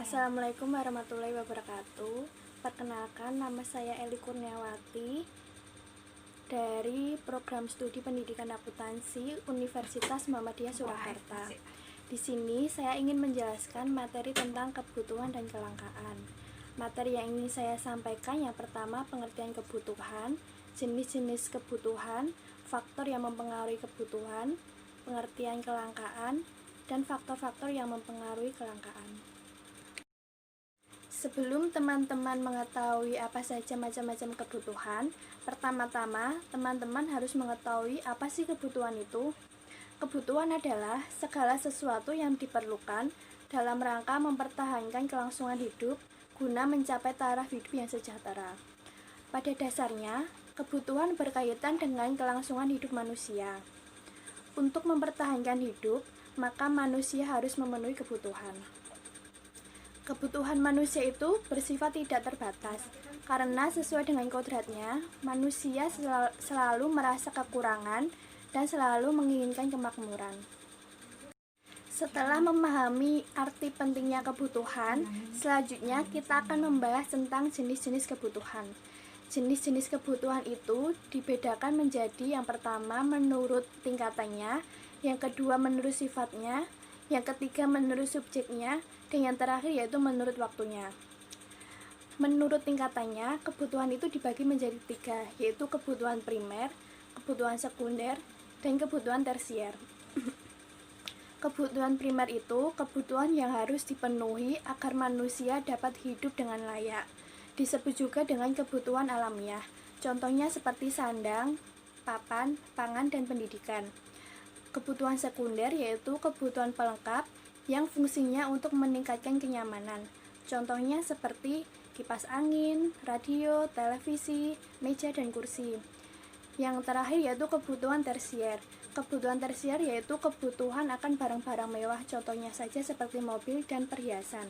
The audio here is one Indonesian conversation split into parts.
Assalamualaikum warahmatullahi wabarakatuh. Perkenalkan, nama saya Eli Kurniawati dari Program Studi Pendidikan Akuntansi Universitas Muhammadiyah Surakarta. Di sini saya ingin menjelaskan materi tentang kebutuhan dan kelangkaan. Materi yang ingin saya sampaikan yang pertama pengertian kebutuhan, jenis-jenis kebutuhan, faktor yang mempengaruhi kebutuhan, pengertian kelangkaan, dan faktor-faktor yang mempengaruhi kelangkaan. Sebelum teman-teman mengetahui apa saja macam-macam kebutuhan, pertama-tama teman-teman harus mengetahui apa sih kebutuhan itu. Kebutuhan adalah segala sesuatu yang diperlukan dalam rangka mempertahankan kelangsungan hidup guna mencapai taraf hidup yang sejahtera. Pada dasarnya, kebutuhan berkaitan dengan kelangsungan hidup manusia. Untuk mempertahankan hidup, maka manusia harus memenuhi kebutuhan. Kebutuhan manusia itu bersifat tidak terbatas, karena sesuai dengan kodratnya, manusia selalu merasa kekurangan dan selalu menginginkan kemakmuran. Setelah memahami arti pentingnya kebutuhan, selanjutnya kita akan membahas tentang jenis-jenis kebutuhan. Jenis-jenis kebutuhan itu dibedakan menjadi yang pertama menurut tingkatannya, yang kedua menurut sifatnya, yang ketiga menurut subjeknya, dan yang terakhir yaitu menurut waktunya. Menurut tingkatannya, kebutuhan itu dibagi menjadi tiga, yaitu kebutuhan primer, kebutuhan sekunder, dan kebutuhan tersier. Kebutuhan primer itu kebutuhan yang harus dipenuhi agar manusia dapat hidup dengan layak. Disebut juga dengan kebutuhan alamiah, contohnya seperti sandang, papan, pangan, dan pendidikan. Kebutuhan sekunder yaitu kebutuhan pelengkap yang fungsinya untuk meningkatkan kenyamanan. Contohnya seperti kipas angin, radio, televisi, meja, dan kursi. Yang terakhir yaitu kebutuhan tersier. Kebutuhan tersier yaitu kebutuhan akan barang-barang mewah, contohnya saja seperti mobil dan perhiasan.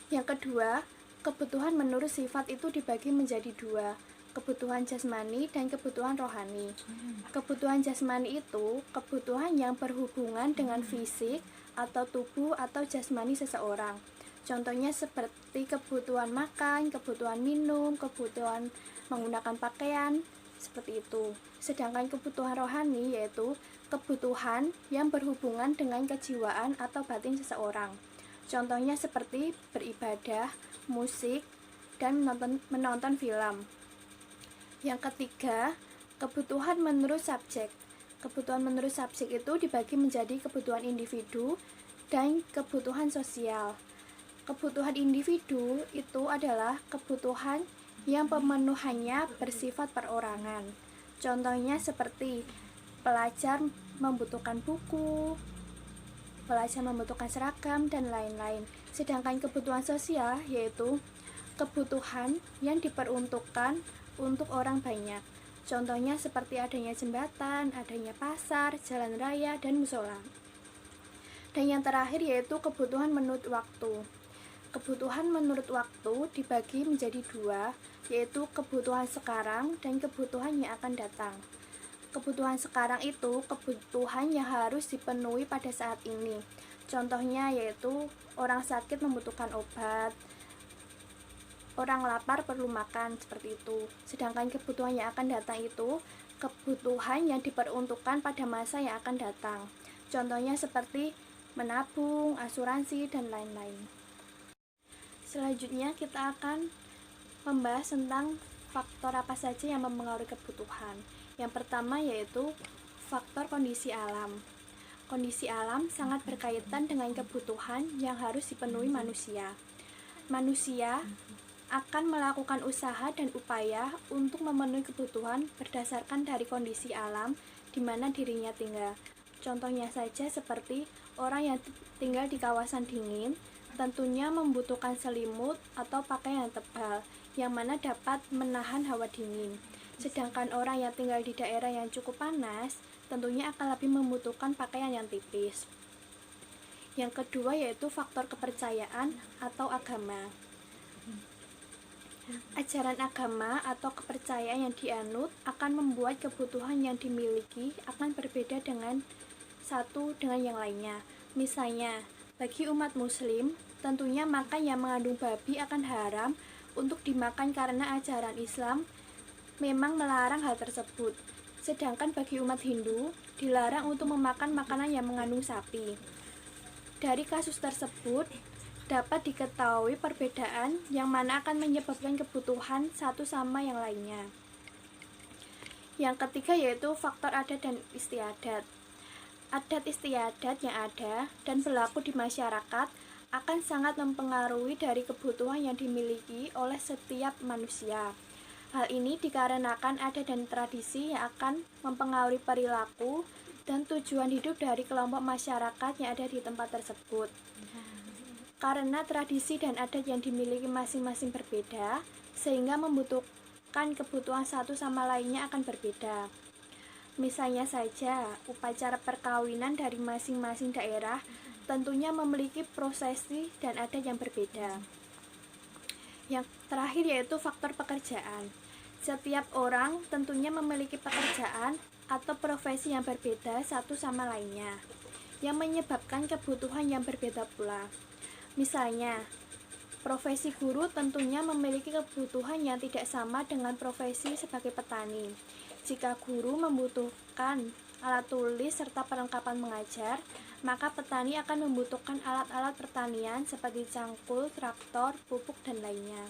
Yang kedua, kebutuhan menurut sifat itu dibagi menjadi dua, kebutuhan jasmani dan kebutuhan rohani. Kebutuhan jasmani itu kebutuhan yang berhubungan dengan fisik atau tubuh atau jasmani seseorang. Contohnya seperti kebutuhan makan, kebutuhan minum, kebutuhan menggunakan pakaian, seperti itu. Sedangkan kebutuhan rohani yaitu kebutuhan yang berhubungan dengan kejiwaan atau batin seseorang. Contohnya seperti beribadah, musik, dan menonton film. Yang ketiga, kebutuhan menurut subjek. Kebutuhan menurut subjek itu dibagi menjadi kebutuhan individu dan kebutuhan sosial. Kebutuhan individu itu adalah kebutuhan yang pemenuhannya bersifat perorangan. Contohnya seperti pelajar membutuhkan buku, pelajar membutuhkan seragam, dan lain-lain. Sedangkan kebutuhan sosial yaitu kebutuhan yang diperuntukkan untuk orang banyak. Contohnya seperti adanya jembatan, adanya pasar, jalan raya, dan musola. Dan yang terakhir yaitu kebutuhan menurut waktu. Kebutuhan menurut waktu dibagi menjadi dua, yaitu kebutuhan sekarang dan kebutuhan yang akan datang. Kebutuhan sekarang itu kebutuhan yang harus dipenuhi pada saat ini. Contohnya yaitu orang sakit membutuhkan obat, orang lapar perlu makan, seperti itu. Sedangkan kebutuhan yang akan datang itu kebutuhan yang diperuntukkan pada masa yang akan datang. Contohnya seperti menabung, asuransi, dan lain-lain. Selanjutnya kita akan membahas tentang faktor apa saja yang mempengaruhi kebutuhan. Yang pertama yaitu faktor kondisi alam. Kondisi alam sangat berkaitan dengan kebutuhan yang harus dipenuhi manusia. Manusia akan melakukan usaha dan upaya untuk memenuhi kebutuhan berdasarkan dari kondisi alam di mana dirinya tinggal. Contohnya saja seperti orang yang tinggal di kawasan dingin tentunya membutuhkan selimut atau pakaian yang tebal yang mana dapat menahan hawa dingin. Sedangkan orang yang tinggal di daerah yang cukup panas tentunya akan lebih membutuhkan pakaian yang tipis. Yang kedua yaitu faktor kepercayaan atau agama. Ajaran agama atau kepercayaan yang dianut akan membuat kebutuhan yang dimiliki akan berbeda dengan satu dengan yang lainnya. Misalnya, Bagi umat muslim, tentunya makan yang mengandung babi akan haram untuk dimakan karena ajaran Islam memang melarang hal tersebut. Sedangkan bagi umat Hindu, dilarang untuk memakan makanan yang mengandung sapi. Dari kasus tersebut, dapat diketahui perbedaan yang mana akan menyebabkan kebutuhan satu sama yang lainnya. Yang ketiga yaitu faktor adat dan istiadat. Adat istiadat yang ada dan berlaku di masyarakat akan sangat mempengaruhi dari kebutuhan yang dimiliki oleh setiap manusia. Hal ini dikarenakan adat dan tradisi yang akan mempengaruhi perilaku dan tujuan hidup dari kelompok masyarakat yang ada di tempat tersebut. Karena tradisi dan adat yang dimiliki masing-masing berbeda, sehingga membutuhkan kebutuhan satu sama lainnya akan berbeda. Misalnya saja, upacara perkawinan dari masing-masing daerah tentunya memiliki prosesi dan adat yang berbeda. Yang terakhir yaitu faktor pekerjaan. Setiap orang tentunya memiliki pekerjaan atau profesi yang berbeda satu sama lainnya, yang menyebabkan kebutuhan yang berbeda pula. Misalnya, profesi guru tentunya memiliki kebutuhan yang tidak sama dengan profesi sebagai petani. Jika guru membutuhkan alat tulis serta perlengkapan mengajar, maka petani akan membutuhkan alat-alat pertanian seperti cangkul, traktor, pupuk, dan lainnya.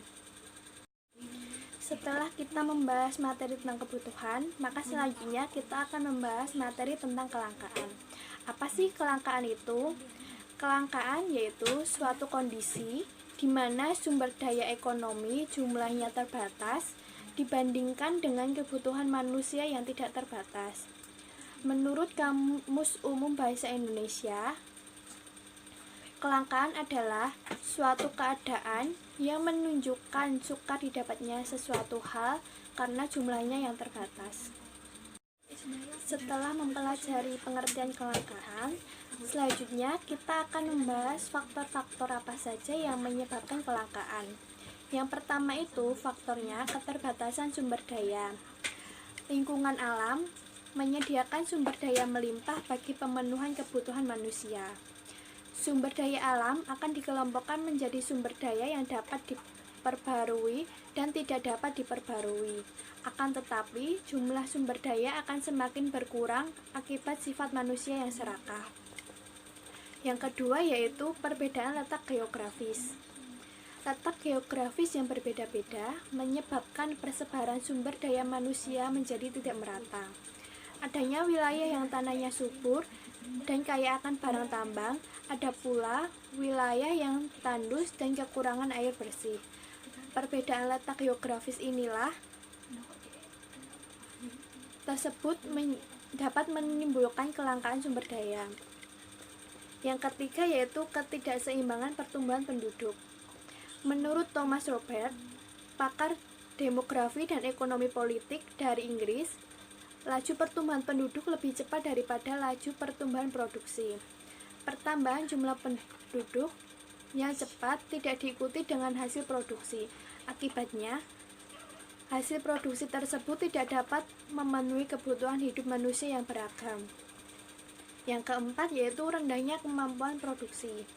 Setelah kita membahas materi tentang kebutuhan, maka selanjutnya kita akan membahas materi tentang kelangkaan. Apa sih kelangkaan itu? Kelangkaan yaitu suatu kondisi di mana sumber daya ekonomi jumlahnya terbatas dibandingkan dengan kebutuhan manusia yang tidak terbatas. Menurut Kamus Umum Bahasa Indonesia, kelangkaan adalah suatu keadaan yang menunjukkan sukar didapatnya sesuatu hal karena jumlahnya yang terbatas. Setelah mempelajari pengertian kelangkaan, selanjutnya kita akan membahas faktor-faktor apa saja yang menyebabkan kelangkaan. Yang pertama itu faktornya keterbatasan sumber daya. Lingkungan alam menyediakan sumber daya melimpah bagi pemenuhan kebutuhan manusia. Sumber daya alam akan dikelompokkan menjadi sumber daya yang dapat diperbarui dan tidak dapat diperbarui. Akan tetapi, jumlah sumber daya akan semakin berkurang akibat sifat manusia yang serakah. Yang kedua yaitu perbedaan letak geografis. Letak geografis yang berbeda-beda menyebabkan persebaran sumber daya manusia menjadi tidak merata. Adanya wilayah yang tanahnya subur dan kaya akan barang tambang, ada pula wilayah yang tandus dan kekurangan air bersih. Perbedaan letak geografis inilah tersebut dapat menimbulkan kelangkaan sumber daya. Yang ketiga yaitu ketidakseimbangan pertumbuhan penduduk. Menurut Thomas Robert, pakar demografi dan ekonomi politik dari Inggris, laju pertumbuhan penduduk lebih cepat daripada laju pertumbuhan produksi. Pertambahan jumlah penduduk yang cepat tidak diikuti dengan hasil produksi. Akibatnya, hasil produksi tersebut tidak dapat memenuhi kebutuhan hidup manusia yang beragam. Yang keempat yaitu rendahnya kemampuan produksi.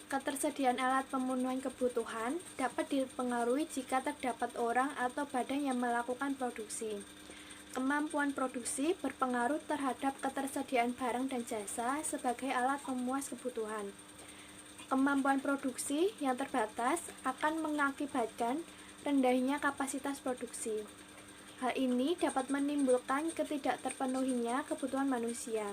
Ketersediaan alat pemenuhan kebutuhan dapat dipengaruhi jika terdapat orang atau badan yang melakukan produksi. Kemampuan produksi berpengaruh terhadap ketersediaan barang dan jasa sebagai alat pemuas kebutuhan. Kemampuan produksi yang terbatas akan mengakibatkan rendahnya kapasitas produksi. Hal ini dapat menimbulkan ketidakterpenuhinya kebutuhan manusia.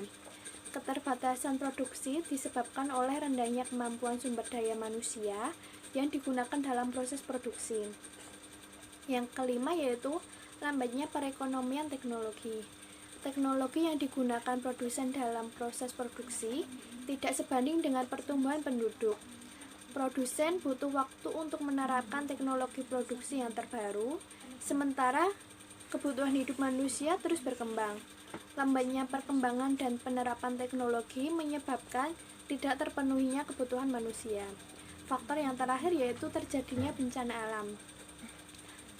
Keterbatasan produksi disebabkan oleh rendahnya kemampuan sumber daya manusia yang digunakan dalam proses produksi. Yang kelima yaitu lambatnya perekonomian teknologi. Teknologi yang digunakan produsen dalam proses produksi tidak sebanding dengan pertumbuhan penduduk. Produsen butuh waktu untuk menerapkan teknologi produksi yang terbaru, sementara kebutuhan hidup manusia terus berkembang. Lambatnya perkembangan dan penerapan teknologi menyebabkan tidak terpenuhinya kebutuhan manusia. Faktor yang terakhir yaitu terjadinya bencana alam.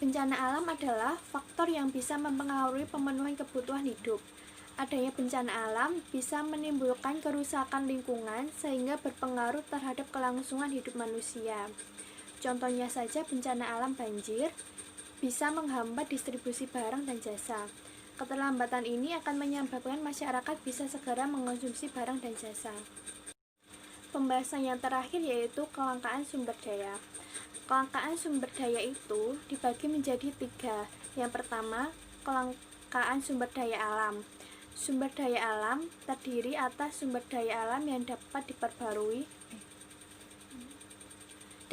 Bencana alam adalah faktor yang bisa mempengaruhi pemenuhan kebutuhan hidup. adanya bencana alam bisa menimbulkan kerusakan lingkungan sehingga berpengaruh terhadap kelangsungan hidup manusia. Contohnya saja bencana alam banjir bisa menghambat distribusi barang dan jasa. Keterlambatan ini akan menyebabkan masyarakat bisa segera mengonsumsi barang dan jasa. Pembahasan yang terakhir yaitu kelangkaan sumber daya. Kelangkaan sumber daya itu dibagi menjadi 3. Yang pertama, kelangkaan sumber daya alam. Sumber daya alam terdiri atas sumber daya alam yang dapat diperbarui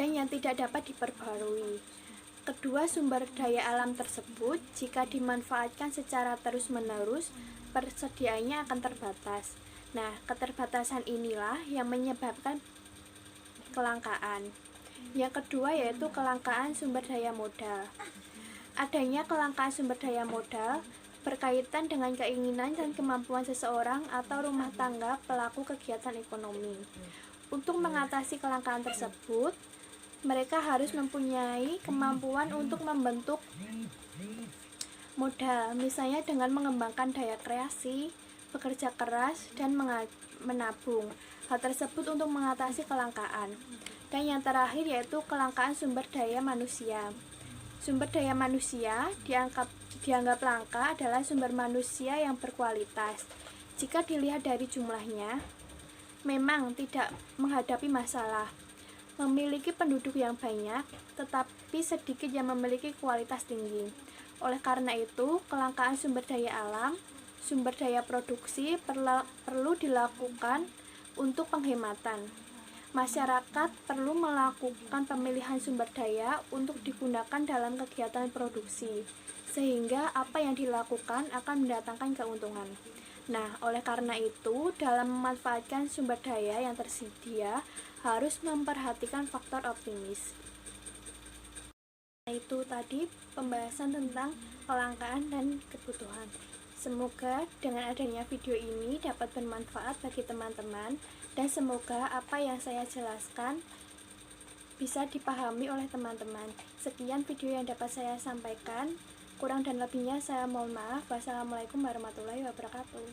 dan yang tidak dapat diperbarui. Kedua sumber daya alam tersebut, jika dimanfaatkan secara terus-menerus, persediaannya akan terbatas. Nah, keterbatasan inilah yang menyebabkan kelangkaan. Yang kedua yaitu kelangkaan sumber daya modal. Adanya kelangkaan sumber daya modal berkaitan dengan keinginan dan kemampuan seseorang atau rumah tangga pelaku kegiatan ekonomi. Untuk mengatasi kelangkaan tersebut, mereka harus mempunyai kemampuan untuk membentuk modal, misalnya dengan mengembangkan daya kreasi, bekerja keras, dan menabung. Hal tersebut untuk mengatasi kelangkaan. Dan yang terakhir yaitu kelangkaan sumber daya manusia. Sumber daya manusia dianggap langka adalah sumber manusia yang berkualitas. Jika dilihat dari jumlahnya, memang tidak menghadapi masalah. Memiliki penduduk yang banyak, tetapi sedikit yang memiliki kualitas tinggi. Oleh karena itu, kelangkaan sumber daya alam, sumber daya produksi perlu dilakukan untuk penghematan. Masyarakat perlu melakukan pemilihan sumber daya untuk digunakan dalam kegiatan produksi, sehingga apa yang dilakukan akan mendatangkan keuntungan. Nah, oleh karena itu, dalam memanfaatkan sumber daya yang tersedia, harus memperhatikan faktor optimis. Itu tadi pembahasan tentang kelangkaan dan kebutuhan. Semoga dengan adanya video ini dapat bermanfaat bagi teman-teman, dan semoga apa yang saya jelaskan bisa dipahami oleh teman-teman. Sekian video yang dapat saya sampaikan. Kurang dan lebihnya saya mohon maaf. Wassalamualaikum warahmatullahi wabarakatuh.